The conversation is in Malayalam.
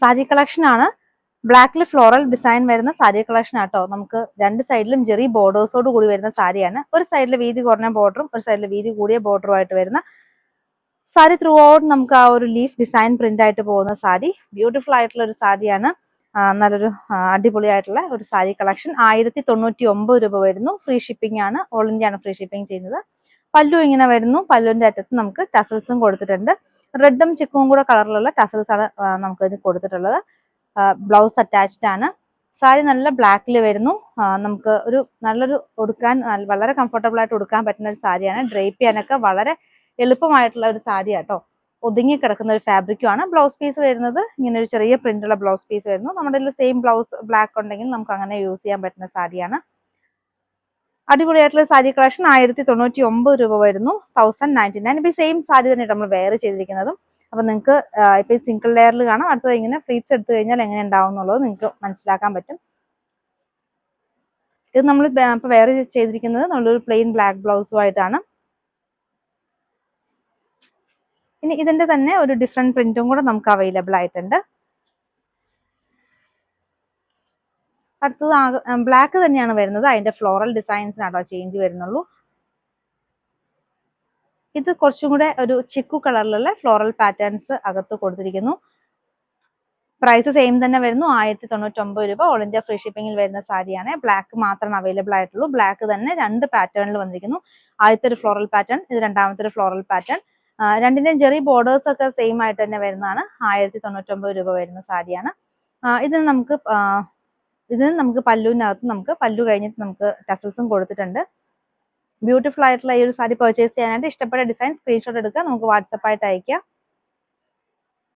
സാരി കളക്ഷൻ ആണ്. ബ്ലാക്കിൽ ഫ്ലോറൽ ഡിസൈൻ വരുന്ന സാരി കളക്ഷൻ ആട്ടോ. നമുക്ക് രണ്ട് സൈഡിലും ജെറി ബോർഡേഴ്സോട് കൂടി വരുന്ന സാരിയാണ്. ഒരു സൈഡിൽ വീതി കുറഞ്ഞ ബോർഡറും ഒരു സൈഡിൽ വീതി കൂടിയ ബോർഡറും ആയിട്ട് വരുന്ന സാരി. ത്രൂ ഔട്ട് നമുക്ക് ആ ഒരു ലീഫ് ഡിസൈൻ പ്രിന്റ് ആയിട്ട് പോകുന്ന സാരി. ബ്യൂട്ടിഫുൾ ആയിട്ടുള്ള ഒരു സാരിയാണ്. നല്ലൊരു അടിപൊളിയായിട്ടുള്ള ഒരു സാരി കളക്ഷൻ. 1099 രൂപ വരുന്നു. ഫ്രീ ഷിപ്പിംഗ് ആണ്. ഓൾ ഇന്ത്യ ആണ് ഫ്രീ ഷിപ്പിംഗ് ചെയ്യുന്നത്. പല്ലു ഇങ്ങനെ വരുന്നു. പല്ലുവിന്റെ അറ്റത്ത് നമുക്ക് ടസൽസും കൊടുത്തിട്ടുണ്ട്. റെഡും ചിക്കും കൂടെ കളറിലുള്ള ടസൽസ് ആണ് നമുക്ക് ഇതിന് കൊടുത്തിട്ടുള്ളത്. ബ്ലൗസ് അറ്റാച്ച്ഡ് ആണ്. സാരി നല്ല ബ്ലാക്കിൽ വരുന്നു. നമുക്ക് ഒരു നല്ലൊരു ഉടുക്കാൻ വളരെ കംഫർട്ടബിൾ ആയിട്ട് ഉടുക്കാൻ പറ്റുന്ന ഒരു സാരിയാണ്. ഡ്രേപ്പ് ചെയ്യാനൊക്കെ വളരെ എളുപ്പമായിട്ടുള്ള ഒരു സാരി ആട്ടോ. ഒതുങ്ങി കിടക്കുന്ന ഒരു ഫാബ്രിക്കും ആണ്. ബ്ലൗസ് പീസ് വരുന്നത് ഇങ്ങനെ ഒരു ചെറിയ പ്രിന്റുള്ള ബ്ലൗസ് പീസ് വരുന്നു. നമ്മുടെ സെയിം ബ്ലൗസ് ബ്ലാക്ക് ഉണ്ടെങ്കിൽ നമുക്ക് അങ്ങനെ യൂസ് ചെയ്യാൻ പറ്റുന്ന സാരിയാണ്. അടിപൊളിയായിട്ടുള്ള സാരി കളക്ഷൻ. 1099 രൂപ വരുന്നു. 1099. ഇപ്പൊ സെയിം സാരി തന്നെ നമ്മൾ വെയർ ചെയ്തിരിക്കുന്നതും. അപ്പൊ നിങ്ങൾക്ക് ഇപ്പൊ സിംഗിൾ ലെയറിൽ കാണാം. അടുത്തത് ഇങ്ങനെ ഫ്ലീറ്റ്സ് എടുത്തു കഴിഞ്ഞാൽ എങ്ങനെ ഉണ്ടാവും എന്നുള്ളത് നിങ്ങൾക്ക് മനസ്സിലാക്കാൻ പറ്റും. ഇത് നമ്മൾ ഇപ്പൊ വെയർ ചെയ്തിരിക്കുന്നത് നല്ലൊരു പ്ലെയിൻ ബ്ലാക്ക് ബ്ലൗസുമായിട്ടാണ്. ഇനി ഇതിന്റെ തന്നെ ഒരു ഡിഫറെന്റ് പ്രിന്റും കൂടെ നമുക്ക് അവൈലബിൾ ആയിട്ടുണ്ട്. അടുത്തത് ബ്ലാക്ക് തന്നെയാണ് വരുന്നത്. അതിന്റെ ഫ്ലോറൽ ഡിസൈൻസിനാട്ടോ ചേഞ്ച് വരുന്നുള്ളൂ. ഇത് കുറച്ചും കൂടെ ഒരു ചിക്കു കളറിലുള്ള ഫ്ലോറൽ പാറ്റേൺസ് അകത്ത് കൊടുത്തിരിക്കുന്നു. പ്രൈസ് സെയിം തന്നെ വരുന്നു. 1099 രൂപ. ഓൾ ഇന്ത്യ ഫ്രീ ഷിപ്പിംഗിൽ വരുന്ന സാരിയാണ്. ബ്ലാക്ക് മാത്രമേ അവൈലബിൾ ആയിട്ടുള്ളൂ. ബ്ലാക്ക് തന്നെ രണ്ട് പാറ്റേണിൽ വന്നിരിക്കുന്നു. ആദ്യത്തെ ഒരു ഫ്ലോറൽ പാറ്റേൺ, ഇത് രണ്ടാമത്തെ ഒരു ഫ്ലോറൽ പാറ്റേൺ. രണ്ടിന്റെയും ചെറിയ ബോർഡേഴ്സ് ഒക്കെ സെയിം ആയിട്ട് തന്നെ വരുന്നതാണ്. 1099 രൂപ വരുന്ന സാരിയാണ്. ഇതിന് നമുക്ക് പല്ലുവിനകത്ത് നമുക്ക് പല്ലു കഴിഞ്ഞിട്ട് നമുക്ക് ടസൽസും കൊടുത്തിട്ടുണ്ട്. ബ്യൂട്ടിഫുൾ ആയിട്ടുള്ള ഈ ഒരു സാരി പർച്ചേസ് ചെയ്യാനായിട്ട് ഇഷ്ടപ്പെട്ട ഡിസൈൻ സ്ക്രീൻഷോട്ട് എടുക്കുക. നമുക്ക് വാട്സപ്പ് ആയിട്ട് അയക്കുക.